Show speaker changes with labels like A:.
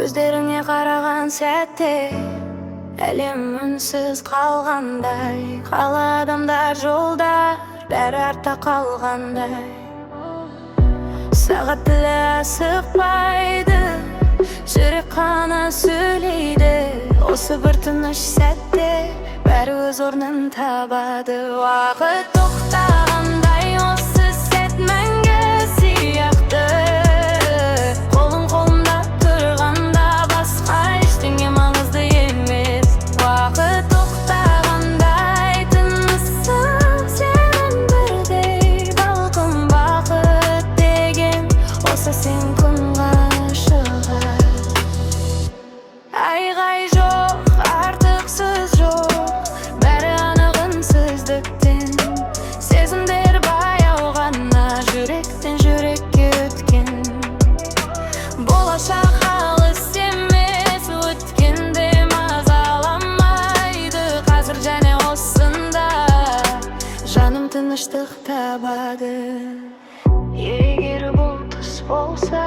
A: көздеріңе қараған сәтте әлем үнсіз қалғандай, қала адамдар жолдар бәрі артта қалғандай. Сағат тілі асықпайды, жүрек қана сөйлейді. Осы бір тыныш сәтте бәрі өз орнын табады. Уақыт тоқтағандай осы сәт мәңгі сияқты. Қолың қолымда тұрғанда басқа ештеңе маңызды емес. Уақыт тоқтағандай тынысым сен бірдей балқым. Бақыт деген осы сен күн ғашығы. Айғай жоқ, артықсыз жоқ, бәрі анық үнсіздіктен. Сезімдер баяу ғана жүректен жүрекке өткен. Болашақ алыс емес, өткенде мазаламайды. Қазір және осында жаным тыныштық табады. Егер бұл түс болса